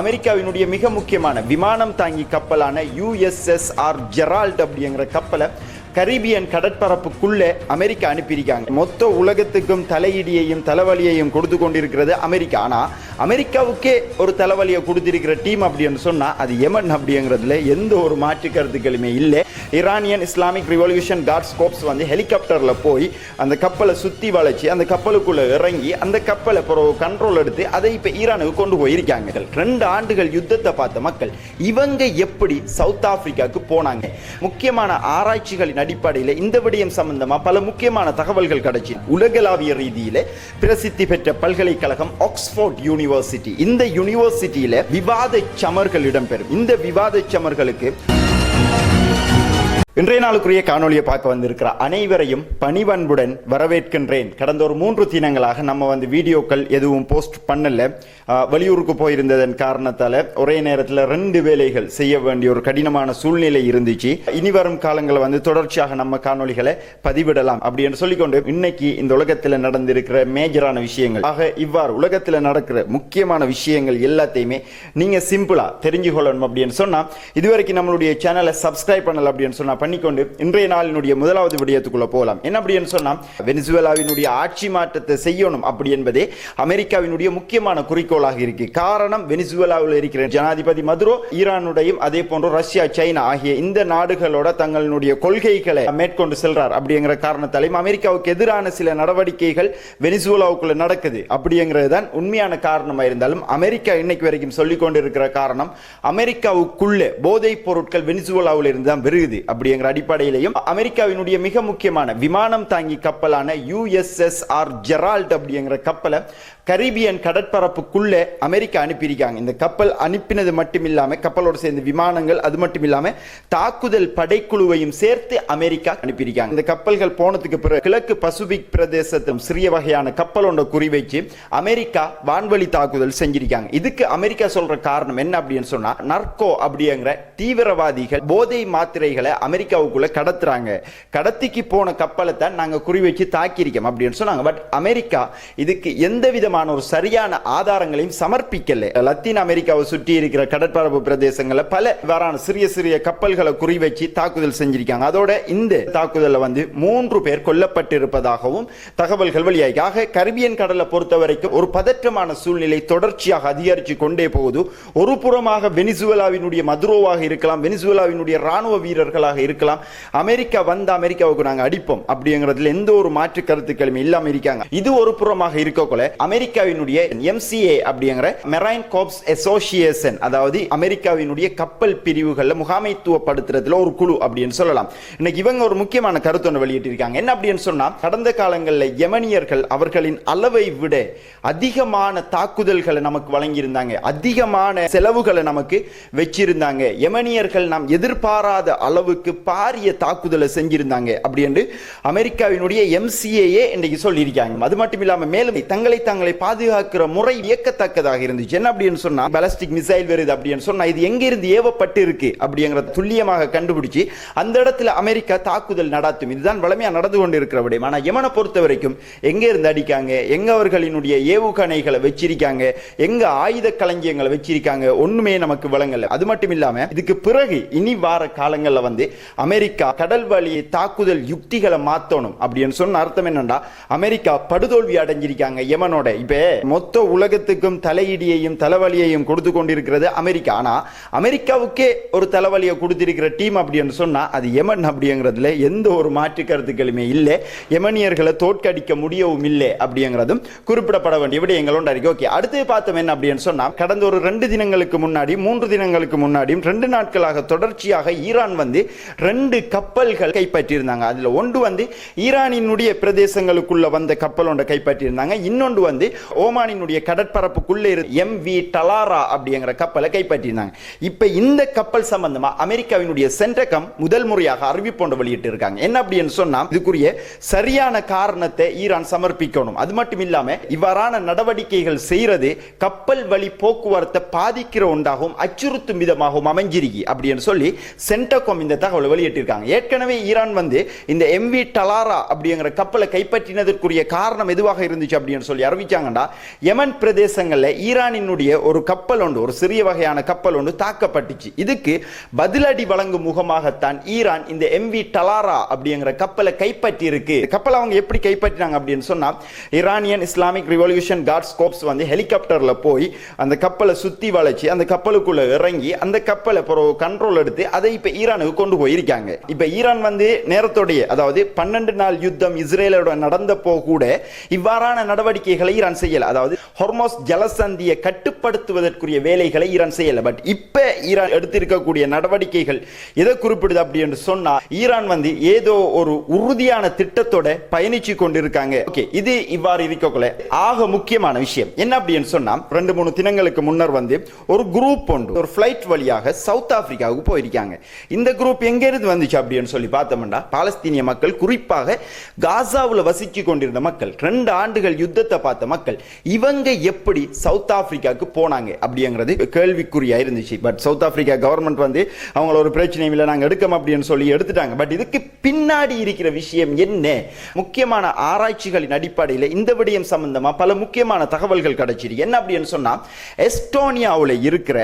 அமெரிக்காவினுடைய மிக முக்கியமான விமானம் தாங்கி கப்பலான USSR ஜெரால்ட் அப்படிங்கிற கப்பலை கரீபியன் கடற்பரப்புக்குள்ளே அமெரிக்கா அனுப்பியிருக்காங்க. மொத்த உலகத்துக்கும் தலையிடியையும் தலைவலியையும் கொடுத்து கொண்டிருக்கிறது அமெரிக்கா. ஆனால் அமெரிக்காவுக்கே ஒரு தலைவலியை கொடுத்திருக்கிற டீம் அப்படின்னு சொன்னால் அது யெமன் அப்படிங்கிறதுல எந்த ஒரு மாற்று கருத்துக்களுமே இல்லை. ஈரானியன் இஸ்லாமிக் ரிவல்யூஷன் கார்ட்ஸ் கோப்ஸ் வந்து ஹெலிகாப்டரில் போய் அந்த கப்பலை சுற்றி வளைச்சி அந்த கப்பலுக்குள்ளே இறங்கி அந்த கப்பலை கண்ட்ரோல் எடுத்து அதை இப்போ ஈரானுக்கு கொண்டு போயிருக்காங்க. 2 ஆண்டுகள் யுத்தத்தை பார்த்த மக்கள் இவங்க எப்படி சவுத் ஆப்பிரிக்காவுக்கு போனாங்க? முக்கியமான ஆராய்ச்சிகளின் அடிப்படையில் இந்த விடயம் சம்பந்தமா பல முக்கியமான தகவல்கள் கிடைச்சி உலகளாவிய ரீதியில பிரசித்தி பெற்ற பல்கலைக்கழகம் ஆக்ஸ்போர்ட் யூனிவர்சிட்டி, இந்த யூனிவர்சிட்டியில விவாத சமர்கள் இடம்பெறும். இந்த விவாத சமர்களுக்கு இன்றைய நாளுக்குரிய காணொலியை பார்க்க வந்திருக்கிற அனைவரையும் பணிவன்புடன் வரவேற்கின்றேன். கடந்த ஒரு 3 தினங்களாக நம்ம வீடியோக்கள் எதுவும் போஸ்ட் பண்ணல. வெளியூருக்கு போயிருந்ததன் காரணத்தால ஒரே நேரத்தில் 2 வேலைகள் செய்ய வேண்டிய ஒரு கடினமான சூழ்நிலை இருந்துச்சு. இனி வரும் காலங்களை தொடர்ச்சியாக நம்ம காணொலிகளை பதிவிடலாம் அப்படின்னு சொல்லிக்கொண்டு இன்னைக்கு இந்த உலகத்தில் நடந்திருக்கிற மேஜரான விஷயங்கள் இவ்வாறு உலகத்தில் நடக்கிற முக்கியமான விஷயங்கள் எல்லாத்தையுமே நீங்க சிம்பிளா தெரிஞ்சு கொள்ளணும் அப்படின்னு சொன்னா இதுவரைக்கும் நம்மளுடைய சேனலை சப்ஸ்கிரைப் பண்ணல அப்படின்னு சொன்னா பண்ணிக்கொண்டு இன்றைய நாளினுடைய முதலாவது விடயத்துக்குள்ள போகலாம். என்ன அப்படின்னு சொன்னா வெனிசுவேலாவினுடைய ஆட்சி மாற்றத்தை செய்யணும் அப்படி என்பதே அமெரிக்காவினுடைய முக்கியமான குறிக்கோளாக இருக்கு. காரணம், வெனிசுவேலாவில் இருக்கிற ஜனாதிபதி மதுரோ ஈரானுடையும் அதே போன்று ரஷ்யா, சைனா ஆகிய இந்த நாடுகளோட தங்களுடைய கொள்கைகளை மேற்கொண்டு செல்றார். அப்படிங்கிற காரணத்தாலையும் அமெரிக்காவுக்கு எதிரான சில நடவடிக்கைகள் வெனிசுவேலாவுக்குள்ள நடக்குது. அப்படிங்கிறது தான் உண்மையான காரணமாக இருந்தாலும் அமெரிக்கா இன்னைக்கு வரைக்கும் சொல்லிக் கொண்டிருக்கிற காரணம் அமெரிக்காவுக்குள்ள போதைப் பொருட்கள் வெனிசுவேலாவில் இருந்து தான் வருகுது. அப்படிங்கிற அடிப்படையிலையும் அமெரிக்காவினுடைய மிக முக்கியமான விமானம் தாங்கி கப்பலான USSR ஜெரால்ட் அப்படிங்கிற கப்பலை கரீபியன் கடற்பரப்புக்குள்ளே அமெரிக்கா அனுப்பியிருக்காங்க. இந்த கப்பல் அனுப்பினது மட்டும் இல்லாம கப்பலோடு சேர்ந்த விமானங்கள் அது மட்டும் இல்லாம தாக்குதல் படைக்குழுவையும் சேர்த்து அமெரிக்கா அனுப்பியிருக்காங்க. இந்த கப்பல்கள் போனதுக்கு பிறகு கிழக்கு பசிபிக் பிரதேசத்தில் சிறிய வகையான கப்பல் ஒன்றை குறிவைச்சு அமெரிக்கா வான்வழி தாக்குதல் செஞ்சிருக்காங்க. இதுக்கு அமெரிக்கா சொல்ற காரணம் என்ன அப்படின்னு சொன்னா நர்கோ அப்படிங்கிற தீவிரவாதிகள் போதை மாத்திரைகளை அமெரிக்காவுக்குள்ள கடத்துறாங்க. கடத்திக்கு போன கப்பலை தான் நாங்க குறிவைச்சு தாக்கியிருக்கோம் அப்படின்னு சொன்னாங்க. பட் அமெரிக்கா இதுக்கு எந்த விதமான ஒரு சரியான ஆதாரங்களையும் சமர்ப்பிக்கல. லத்தீன் அமெரிக்காவை சுற்றி இருக்கிற கடற்பரப்பு பிரதேசங்களில் பல வரான சிறிய சிறிய கப்பல்களை குறிவைச்சு தாக்குதல் செஞ்சிருக்காங்க. அதோட இந்த தாக்குதலில் 3 பேர் கொல்லப்பட்டிருப்பதாகவும் தகவல்கள் வெளியாகி கரிபியன் கடலை பொறுத்த வரைக்கும் ஒரு பதற்றமான சூழ்நிலை தொடர்ச்சியாக அதிகரித்து கொண்டே போகுது. ஒரு புறமாக வெனிசுவேலாவினுடைய மதுரோவாக இருக்கலாம், வெனிசுவேலாவினுடைய ராணுவ வீரர்களாக இருக்கலாம், அமெரிக்கா அமெரிக்காவுக்கு நாங்கள் அடிப்போம் அப்படிங்கிறதுல எந்த ஒரு மாற்று கருத்துக்களும் இல்லாம இருக்காங்க. இது ஒரு புறமாக இருக்கக்குள்ள அமெரிக்காவினுடைய MCA அப்படிங்கிற மெரைன் கார்ப்ஸ் அசோசியேஷன், அதாவது அமெரிக்காவினுடைய கப்பல் பிரிவுகளில் முகாமைத்துவப்படுத்துறதுல ஒரு குழு அப்படின்னு சொல்லலாம். இன்னைக்கு இவங்க ஒரு முக்கியமான கருத்து ஒன்று வெளியிட்டிருக்காங்க. என்ன அப்படின்னு சொன்னா கடந்த காலங்களில் யெமனியர்கள் அவர்களின் அளவை விட அதிகமான தாக்குதல்களை நமக்கு வழங்கியிருந்தாங்க, அதிகமான செலவுகளை நமக்கு வச்சிருந்தாங்க. யெமனியர்கள் நாம் எதிர்பாராத அளவுக்கு பாரிய தாக்குதலை செஞ்சிருந்தாங்க அப்படின்னு அமெரிக்காவினுடைய MCA இன்னைக்கு சொல்லியிருக்காங்க. அது மட்டும் இல்லாம மேலும் தங்களை பாதுகாக்கிற முறை வியக்கத்தக்கதாக இருந்துச்சு. என்ன அப்படின்னு சொன்னா பாலிஸ்டிக் மிசைல் வருது அப்படின்னு சொன்னா இது எங்க இருந்து ஏவப்பட்டு இருக்கு அப்படிங்கறத துல்லியமாக கண்டுபிடிச்சு அந்த இடத்துல அமெரிக்கா தாக்குதல் நடத்தும். இதுதான் வளமையா நடந்து கொண்டு இருக்கிற விடயம். ஆனா யெமனை பொறுத்த வரைக்கும் எங்க இருந்து அடிக்காங்க, எங்க அவர்களினுடைய ஏவுகணைகளை வச்சிருக்காங்க, எங்க ஆயுத களஞ்சியங்களை வச்சிருக்காங்க, ஒண்ணுமே நமக்கு வழங்கல. அது மட்டும் இல்லாம இதுக்கு பிறகு இனி வார காலங்கள்ல அமெரிக்கா கடல் வழி தாக்குதல் யுக்திகளை மாத்தணும் அப்படின்னு சொன்ன அர்த்தம் என்னன்னா அமெரிக்கா படுதோல்வி அடைஞ்சிருக்காங்க யெமனோட. இப்ப மொத்த உலகத்துக்கும் தலையிடியையும் தலைவலியையும் கொடுத்து கொண்டிருக்கிறது அமெரிக்கா. ஆனா அமெரிக்காவுக்கே ஒரு தலைவலியை கொடுத்திருக்கிற டீம் அப்படின்னு சொன்னா அது யெமன் அப்படிங்கிறதுல எந்த ஒரு மாற்று கருத்துக்களுமே இல்லை. யெமனியர்களை தோற்கடிக்க முடியவும் இல்லை அப்படிங்கிறதும் குறிப்பிடப்பட வேண்டிய விடயங்களோட இருக்கு. ஓகே, அடுத்து பார்த்தோம் என்ன அப்படின்னு சொன்னா கடந்த ஒரு 2 தினங்களுக்கு முன்னாடி 3 தினங்களுக்கு முன்னாடியும் 2 நாட்களாக தொடர்ச்சியாக ஈரான் 2 கப்பல்கள் கைப்பற்றியிருந்தாங்க. அதுல ஒன்று ஈரானினுடைய பிரதேசங்களுக்குள்ள வந்த கப்பல் ஒன்றை கைப்பற்றியிருந்தாங்க. இன்னொன்று ஓமானினுடைய கடற்பரப்புக்குள்ள MV டலாரா அப்படிங்கிற கப்பலை கைப்பற்றியிருந்தாங்க. இப்ப இந்த கப்பல் சம்பந்தமா அமெரிக்காவினுடைய சென்டகம் முதல் முறையாக அறிவிப்பு ஒன்று வெளியிட்டு இருக்காங்க. என்ன அப்படின்னு சொன்னா இதுக்குரிய சரியான காரணத்தை ஈரான் சமர்ப்பிக்கணும். அது மட்டும் இல்லாம இவ்வாறான நடவடிக்கைகள் செய்யறது கப்பல் வழி போக்குவரத்தை பாதிக்கிற ஒன்றாகவும் அச்சுறுத்தும் விதமாகவும் அமைஞ்சிருக்கி அப்படின்னு சொல்லி சென்டகம் இந்த தகவலை தகவல் வெளியிட்டிருக்காங்க. ஏற்கனவே ஈரான் வந்து இந்த MV டலாரா அப்படிங்கிற கப்பலை கைப்பற்றினதற்குரிய காரணம் எதுவாக இருந்துச்சு அப்படின்னு சொல்லி அறிவிச்சாங்கடா, யமன் பிரதேசங்கள்ல ஈரானினுடைய ஒரு கப்பல் ஒன்று, ஒரு சிறிய வகையான கப்பல் ஒன்று தாக்கப்பட்டுச்சு. இதுக்கு பதிலடி வழங்கும் முகமாகத்தான் ஈரான் இந்த MV டலாரா அப்படிங்கிற கப்பலை கைப்பற்றி இருக்கு. கப்பலை அவங்க எப்படி கைப்பற்றினாங்க அப்படின்னு சொன்னா, Iranian Islamic revolution guards corps வந்து ஹெலிகாப்டர்ல போய் அந்த கப்பலை சுத்தி வளைச்சு அந்த கப்பலுக்குள்ள இறங்கி அந்த கப்பலை கண்ட்ரோல் எடுத்து அதை இப்ப ஈரானுக்கு கொண்டு போயிருக்காங்க. இப்ப ஈரான் வந்து நேரத்தோடைய, அதாவது 12 நாள் யுத்தம் இஸ்ரேலோட நடந்தப்போ கூட இவ்வாறான நடவடிக்கைகளை ஈரான் செய்யல. அதாவது ஹொர்மோஸ் ஜலசந்தியை கட்டுப்படுத்துவதற்குரிய வேலைகளை ஈரான் செய்யல. பட் இப்ப ஈரான் எடுத்திருக்கக்கூடிய நடவடிக்கைகள் எதை குறிப்பிடுது அப்படின்னு சொன்னா, ஈரான் வந்து ஏதோ ஒரு உறுதியான திட்டத்தோட பயணிச்சு கொண்டிருக்காங்க. ஓகே, இது இவ்வாறு இருக்கக்குள்ள ஆக முக்கியமான விஷயம் என்ன அப்படின்னு சொன்னா, 2-3 தினங்களுக்கு முன்னர் வந்து ஒரு குரூப் ஒன்று ஒரு ஃபிளைட் வழியாக சவுத் ஆப்பிரிக்காவுக்கு போயிருக்காங்க. இந்த குரூப் எங்க இருந்து வந்துச்சு அப்படின்னு சொல்லி பார்த்தோம்னா, பாலஸ்தீனிய மக்கள், குறிப்பாக காசாவில் வசிச்சு கொண்டிருந்த மக்கள், 2 ஆண்டுகள் யுத்தத்தை பார்த்த மக்கள், இவங்க எப்படி சவுத் ஆப்பிரிக்காவுக்கு போனாங்க அப்படிங்கிறது கேள்விக்குறியா இருந்துச்சு. பட் சவுத் ஆப்பிரிக்கா கவர்மெண்ட் வந்து அவங்கள ஒரு பிரச்சனையும் இல்லை, நாங்கள் எடுக்கோம் அப்படின்னு சொல்லி எடுத்துட்டாங்க. பட் இதுக்கு பின்னாடி இருக்கிற விஷயம் என்ன? முக்கியமான ஆராய்ச்சிகளின் அடிப்படையில் இந்த விடயம் சம்பந்தமா பல முக்கியமான தகவல்கள் கிடைச்சிருக்கு. என்ன அப்படின்னு சொன்னா, எஸ்டோனியாவில் இருக்கிற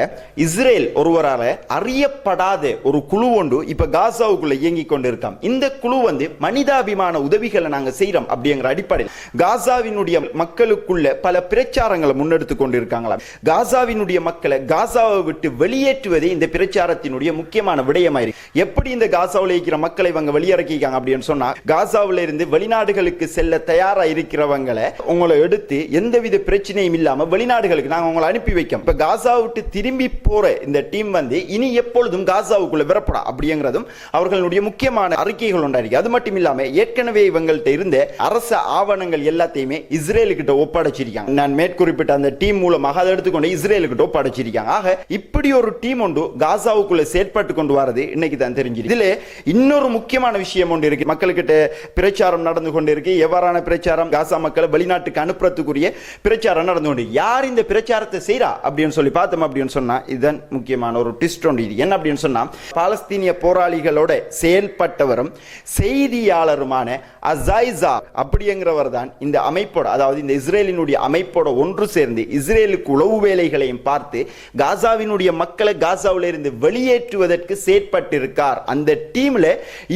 இஸ்ரேல் ஒருவரால அறியப்படாத ஒரு குழு ஒன்று இப்ப காசாவுக்குள்ள இயங்கிக் கொண்டிருக்காம். இந்த குழு வந்து மனிதாபிமான உதவிகளை நாங்க செய்யறோம் அப்படிங்கிற அடிப்படையில் காசாவினுடைய மக்களுக்குள்ள பல பிரச்சாரங்களை முன்னெடுத்து கொண்டிருக்காங்களாம். காசாவினுடைய மக்களை காசாவை விட்டு வெளியேற்றுவதே இந்த பிரச்சாரத்தினுடைய முக்கியமான விடயமாயிருக்கு. எப்படி இந்த காசாவில் இருக்கிற மக்களை இவங்க வெளியிறக்கிக்காங்க அப்படின்னு சொன்னா, காசாவில இருந்து வெளிநாடுகளுக்கு செல்ல தயாரா இருக்கிறவங்களை உங்களை எடுத்து எந்தவித பிரச்சனையும் இல்லாம வெளிநாடுகளுக்கு நாங்க உங்களை அனுப்பி வைக்கோம். இப்ப காசா விட்டு திரும்பி போற இந்த டீம் வந்து இனி எப்பொழுதும் காசாவுக்குள்ள விரப்படா அப்படிங்கிறதும் அவர்களுடைய முக்கியமான அறிக்கைகள் உண்டாயிருக்கு. அது மட்டும் இல்லாம ஏற்கனவே இவங்கள்ட்ட இருந்த அரசு ஆவணங்கள் எல்லாத்தையுமே இஸ்ரேலுக்கிட்ட ஒப்படைச்சிருக்காங்க. நான் மேற்குறிப்பிட்ட அந்த டீம் மூலமாக அதை எடுத்துக்கொண்டு இஸ்ரேலுக்கிட்ட ஒப்படைச்சிருக்காங்க. ஆக இப்படி ஒரு டீம் ஒன்று காசாவுக்குள்ள செயற்பட்டு கொண்டு வரது இன்னைக்கு தான் தெரிஞ்சிருக்கு. இதுல இன்னொரு முக்கியமான விஷயம் ஒன்று இருக்கு. மக்கள்கிட்ட பிரச்சாரம் நடந்து கொண்டு இருக்கு. எவ்வாறான பிரச்சாரம்? காசா மக்களை வெளிநாட்டுக்கு அனுப்புறதுக்குரிய பிரச்சாரம் நடந்து கொண்டு. யார் இந்த பிரச்சாரத்தை செய்யறா அப்படின்னு சொல்லி பார்த்தோம் அப்படின்னு சொன்னா, இதன் முக்கியமான ஒரு ட்விஸ்ட் ஒன்று இது. என்ன அப்படின்னு சொன்னா, பாலஸ்தீனிய போராளிகளோட செயல்பட்டவரும் செய்தியாளருமான அசைசா அப்படிங்கிறவர் தான் இந்த அமைப்போட, அதாவது இந்த இஸ்ரேலினுடைய அமைப்போட ஒன்று சேர்ந்து இஸ்ரேலுக்கு உளவு வேலைகளையும் பார்த்து காசாவினுடைய மக்களை காசாவில இருந்து வெளியேற்றுவதற்கு செயற்பட்டிருக்கார். அந்த டீம்ல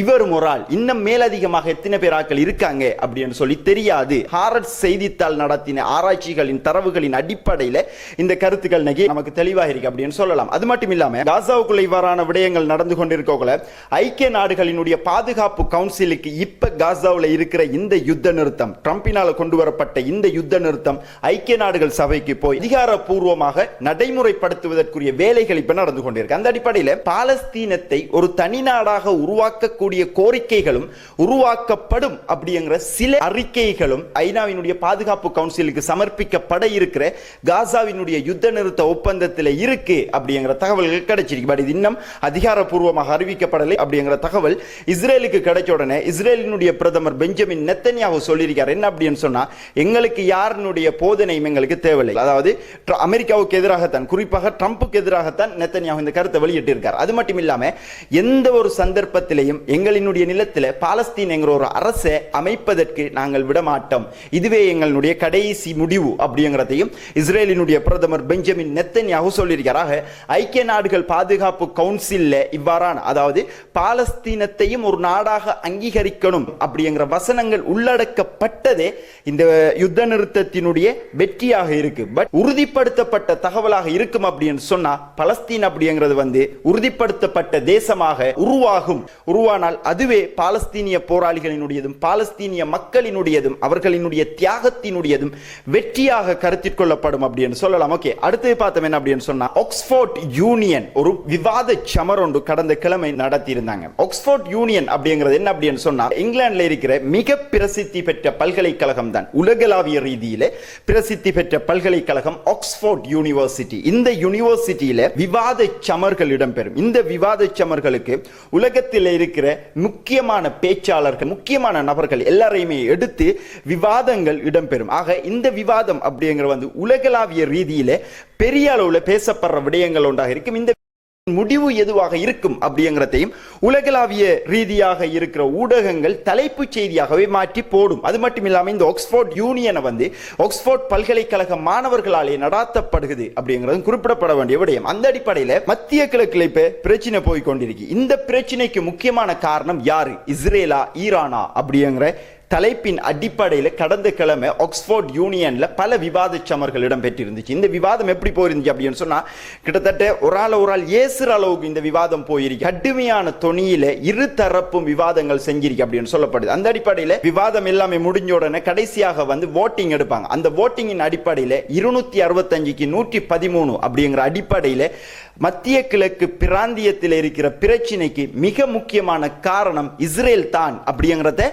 இவர் மொரால் இன்னும் மேலதிகமாக எத்தனை பேர் ஆட்கள் இருக்காங்க அப்படின்னு சொல்லி தெரியாது. ஹாரட்ஸ் செய்தித்தாள் நடத்தின ஆராய்ச்சிகளின் தரவுகளின் அடிப்படையில் இந்த கருத்துக்கள் நமக்கு தெளிவாக இருக்கு அப்படின்னு சொல்லலாம். அது மட்டும் இல்லாம காசாவுக்குள்ள இவ்வாறான விடயங்கள் நடந்து கொண்டிருக்கோல ஐக்கிய நாடுகளினுடைய பாதுகாப்பு கவுன்சிலுக்கு இப்ப காசாவில் இருக்கிற இந்த யுத்த நிறுத்தம், ட்ரம்பினால கொண்டு வரப்பட்ட இந்த யுத்த நிறுத்தம் ஐக்கிய நாடுகள் சபைக்கு போய் அதிகாரப்பூர்வமாக நடைமுறைப்படுத்துவதற்குரிய வேலைகள் இப்ப நடந்து கொண்டிருக்கு. அந்த அடிப்படையில் பாலஸ்தீனத்தை ஒரு தனி நாடாக உருவாக்கக்கூடிய கோரிக்கைகளும் உருவாக்கப்படும் அப்படிங்கிற சில அறிக்கைகளும் ஐநாவினுடைய பாதுகாப்பு கவுன்சிலுக்கு சமர்ப்பிக்கப்பட இருக்கிற காசாவினுடைய யுத்த நிறுத்த ஒப்பந்தத்தில் இருக்கு அப்படிங்கிற தகவல்கள் கிடைச்சிருக்கு. பட் இது இன்னும் அதிகாரப்பூர்வமாக அறிவிக்கப்படலை அப்படிங்கிற தகவல் இஸ்ரேலுக்கு கிடைச்ச உடனே இஸ்ரேலினுடைய பிரதமர் பெஞ்சமின் நெத்தன்யாஹு சொல்லியிருக்கார். என்ன அப்படின்னு சொன்னா, எங்களுக்கு யாருடைய போதனையும் எங்களுக்கு தேவையில்லை. அதாவது அமெரிக்காவுக்கு எதிராகத்தான், குறிப்பாக ட்ரம்புக்கு எதிராகத்தான் நெத்தன்யாஹு இந்த கருத்தை வெளியிட்டிருக்கார். அது மட்டும் இல்லாம எந்த ஒரு சந்தர்ப்பத்திலையும் எங்களினுடைய நிலத்தில் பாலஸ்தீன் என்கிற ஒரு அரசை அமைப்பதற்கு நாங்கள் விடமாட்டோம், இதுவே எங்களுடைய கடைசி முடிவு அப்படிங்கிறதையும் இஸ்ரேலினுடைய பிரதமர் பெஞ்சமின் நெத்தன்யாஹு சொல்லியிருக்கிறார். ஐக்கிய நாடுகள் பாதுகாப்பு கவுன்சில்ல இவ்வாறான, அதாவது பாலஸ்தீனத்தையும் ஒரு நாடாக அங்கீகரிக்கணும் அப்படிங்கிற வசனங்கள் உள்ளடக்கப்பட்டதே இந்த யுத்த நிறுத்தத்தினுடைய வெற்றியாக இருக்கு. பட் உறுதிப்படுத்தப்பட்ட தகவலாக இருக்கும் அப்படின்னு சொன்னா, பலஸ்தீன் அப்படிங்கிறது வந்து உறுதிப்படுத்தப்பட்ட தேசமாக உருவானால் அதுவே பாலஸ்தீனிய போராளிகளினுடையதும் பாலஸ்தீனிய மக்களினுடையதும் அவர்களினுடைய தியாகத்தினுடையதும் வெற்றியாக கருத்தில் கொள்ளப்படும் அப்படின்னு சொல்லலாம். ஓகே, அடுத்து பார்த்தோம் என்ன அப்படின்னு சொன்னா, ஆக்ஸ்போர்ட் யூனியன் ஒரு விவாத சமர் ஒன்று கடந்த கிழமை நடத்தி இருந்தாங்க. ஆக்ஸ்போர்ட் யூனியன் அப்படிங்கிறது என்ன அப்படின்னு சொன்னா, இங்கிலாந்துல இருக்கிற மிக பிரசித்தி பெற்ற பல்கலைக்கழகம் தான், உலகளாவிய ரீதியில பிரசித்தி பெற்ற பல்கலைக்கழகம் ஆக்ஸ்போர்ட் யூனிவர்சிட்டி. இந்த யூனிவர்சிட்டியில விவாத சமர்கள் இடம்பெறும். இந்த விவாத சமர்களுக்கு உலகத்தில் இருக்கிற முக்கியமான பேச்சாளர்கள், முக்கியமான நபர்கள் எல்லாரையுமே எடுத்து விவாதங்கள் இடம்பெறும். ஆக இந்த விவாதம் அப்படிங்கிற வந்து உலகளாவிய ரீதியில பெரிய அளவுல பேசப்படுற விடயங்கள் ஒன்றாக இருக்கும். இந்த முடிவு எதுவாக இருக்கும் அப்படிங்கிறதையும் உலகளாவிய ரீதியாக இருக்கிற ஊடகங்கள் தலைப்புச் செய்தியாகவே மாற்றி போடும். அது மட்டும் இல்லாமல் இந்த ஆக்ஸ்போர்ட் யூனியனை ஆக்ஸ்போர்ட் பல்கலைக்கழக மாணவர்களாலே நடாத்தப்படுகிறது அப்படிங்கிறது குறிப்பிடப்பட வேண்டிய விடயம். அந்த அடிப்படையில் மத்திய கிழக்கில் இப்ப பிரச்சனை போய் கொண்டிருக்கு. இந்த பிரச்சனைக்கு முக்கியமான காரணம் யாரு? இஸ்ரேலா ஈரானா அப்படிங்கிற தலைப்பின் அடிப்படையில் கடந்த கிழமை ஆக்ஸ்போர்ட் யூனியன்ல பல விவாத சமர்கள் இடம்பெற்றிருந்துச்சு. இந்த விவாதம் எப்படி போயிருந்துச்சு அப்படின்னு சொன்னா, கிட்டத்தட்ட ஒரு ஆள் ஏசுற அளவுக்கு இந்த விவாதம் போயிருக்கு. கடுமையான தொனியில இரு தரப்பும் விவாதங்கள் செஞ்சிருக்கு அப்படின்னு சொல்லப்படுது. அந்த அடிப்படையில் விவாதம் எல்லாமே முடிஞ்ச உடனே கடைசியாக ஓட்டிங் எடுப்பாங்க. அந்த ஓட்டிங்கின் அடிப்படையில் 265க்கு 113 அப்படிங்கிற அடிப்படையில் மத்திய கிழக்கு பிராந்தியத்தில் இருக்கிற பிரச்சனைக்கு மிக முக்கியமான காரணம் இஸ்ரேல் தான் அப்படிங்கிறத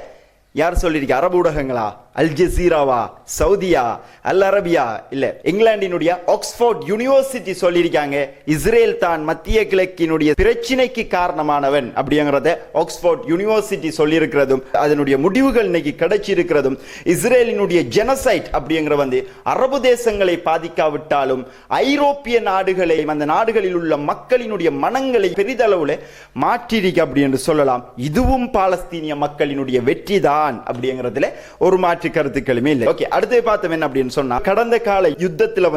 யார் சொல்லிருக்க? அரபு ஊடகங்களா? அல் ஜசீராவா? சவுதியா? அல் அரபியா? இல்ல, இங்கிலாந்தினுடைய ஆக்ஸ்போர்ட் யூனிவர்சிட்டி சொல்லியிருக்காங்க இஸ்ரேல் தான் மத்திய கிழக்கினுடைய பிரச்சனைக்கு காரணமானவன் அப்படிங்கிறத ஆக்ஸ்போர்ட் யூனிவர்சிட்டி சொல்லியிருக்கிறதும் அதனுடைய முடிவுகள் இன்னைக்கு கிடைச்சிருக்கிறதும் இஸ்ரேலினுடைய ஜெனசைட் அப்படிங்கிற அரபு தேசங்களை பாதிக்காவிட்டாலும் ஐரோப்பிய நாடுகளை, அந்த நாடுகளில் உள்ள மக்களினுடைய மனங்களை பெரிதளவுல மாற்றிருக்கு அப்படி என்று சொல்லலாம். இதுவும் பாலஸ்தீனிய மக்களினுடைய வெற்றி தான் அப்படிங்கிறதுல ஒரு மாற்று கருத்துக்களுமே இல்லை. ஓகே, அடுத்து பார்த்தோம் என்ன அப்படின்னு சொன்னா, கடந்த கால யுத்தத்தில்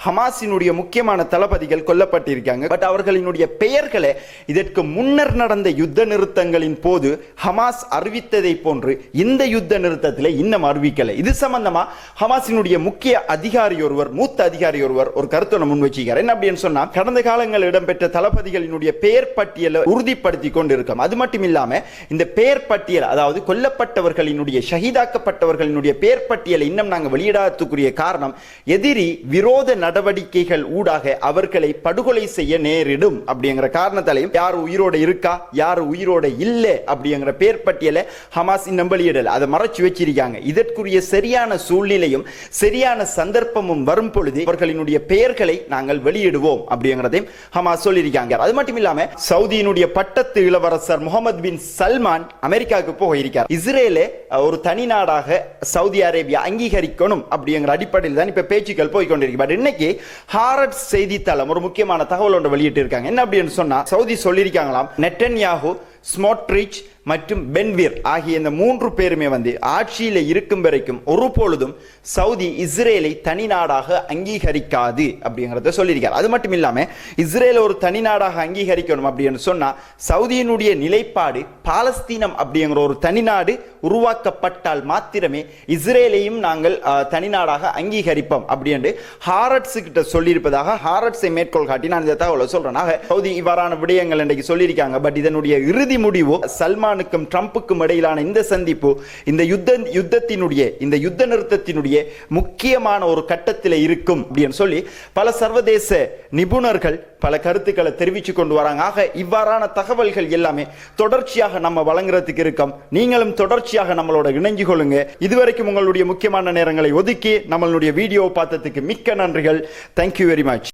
ஹமாஸினுடைய முக்கியமான தளபதிகள் கொல்லப்பட்டிருக்காங்க. பட் அவர்களினுடைய பெயர்களை இதற்கு முன்னர் நடந்த யுத்த நிறுத்தங்களின் போது ஹமாஸ் அறிவித்ததை போன்று இந்த யுத்த நிறுத்தத்தில் இன்னும் அறிவிக்கல. இது சம்பந்தமா ஹமாஸினுடைய முக்கிய அதிகாரி ஒருவர், மூத்த அதிகாரி ஒருவர் ஒரு கருத்தை முன் வச்சிருக்கார். என்ன அப்படின்னு சொன்னா, கடந்த காலங்களில் இடம்பெற்ற தளபதிகளினுடைய பெயர் பட்டியலை உறுதிப்படுத்தி கொண்டிருக்கும். அது மட்டும் இல்லாம இந்த பெயர் பட்டியல், அதாவது கொல்லப்பட்டவர்களினுடைய ஷஹீதாக்கப்பட்டவர்களினுடைய பெயர் பட்டியலை இன்னும் நாங்கள் வெளியிடாததுக்குரிய காரணம் எதிரி விரோத நடவடிக்கைகள் ஊடாக அவர்களை படுகொலை செய்ய நேரிடும் அப்படிங்கிற காரணத்தாலையும் யார் உயிரோட இருக்கா யார் உயிரோட இல்லை அப்படிங்கிற பெயர் பட்டியலை ஹமாஸ் இன்னும் வெளியிடல, அதை மறைச்சு வச்சிருக்காங்க. இதற்குரிய சரியான சூழ்நிலையும் சரியான சந்தர்ப்பமும் வரும் பொழுது அவர்களினுடைய பெயர்களை நாங்கள் வெளியிடுவோம் அப்படிங்கிறதையும் ஹமாஸ் சொல்லியிருக்காங்க. அது மட்டும் இல்லாம சவுதியினுடைய பட்டத்து இளவரசர் முகமது பின் சல்மான் அமெரிக்காவுக்கு போயிருக்கார். இஸ்ரேலை ஒரு தனி நாடாக சவுதி அரேபியா அங்கீகரிக்கணும் அப்படிங்கிற அடிப்படையில் தான் இப்ப பேச்சுக்கள் போய் கொண்டிருக்கு. பட் இன்னைக்கு ஹாரட்ஸ் செய்தித்தாளம் ஒரு முக்கியமான தகவல் ஒன்று வெளியிட்டு இருக்காங்க. என்ன அப்படின்னு சொன்னா, சவுதி சொல்லியிருக்காங்களாம், நெட்டன்யாஹு, ஸ்மோட்ரிச் மற்றும் பென்வீர் ஆகிய இந்த 3 பேருமே ஆட்சியில் இருக்கும் வரைக்கும் ஒரு பொழுதும் சவுதி இஸ்ரேலை தனி நாடாக அங்கீகரிக்காது அப்படிங்கிறத சொல்லியிருக்கார். அது மட்டும் இல்லாம இஸ்ரேல் ஒரு தனி நாடாக அங்கீகரிக்கணும் அப்படின்னு சொன்னா சவுதியினுடைய நிலைப்பாடு பாலஸ்தீனம் அப்படிங்கிற ஒரு தனி நாடு உருவாக்கப்பட்டால் மாத்திரமே இஸ்ரேலையும் நாங்கள் தனி நாடாக அங்கீகரிப்போம் அப்படின்னு ஹாரட்ஸ் கிட்ட சொல்லியிருப்பதாக ஹாரட்ஸை மேற்கோள் காட்டி நான் இந்த தகவலை சொல்றேன். சவுதி இவ்வாறான விடயங்கள் இன்றைக்கு சொல்லியிருக்காங்க. பட் இதனுடைய இறுதி முடிவு சல்மானுக்கும் ட்ரம்புக்கும் இடையிலான இந்த சந்திப்பு இந்த யுத்த நிறுத்தத்தினுடைய முக்கியமான ஒரு கட்டத்தில் இருக்கும் அப்படின்னு சொல்லி பல சர்வதேச நிபுணர்கள் பல கருத்துக்களை தெரிவிச்சு கொண்டு வராங்க. ஆக இவ்வாறான தகவல்கள் எல்லாமே தொடர்ச்சியாக நம்ம வழங்குறதுக்கு இருக்கோம். நீங்களும் தொடர்ச்சியாக நம்மளோட இணைஞ்சு கொள்ளுங்க. இதுவரைக்கும் உங்களுடைய முக்கியமான நேரங்களை ஒதுக்கி நம்மளுடைய வீடியோ பார்த்ததுக்கு மிக்க நன்றிகள். Thank you very much.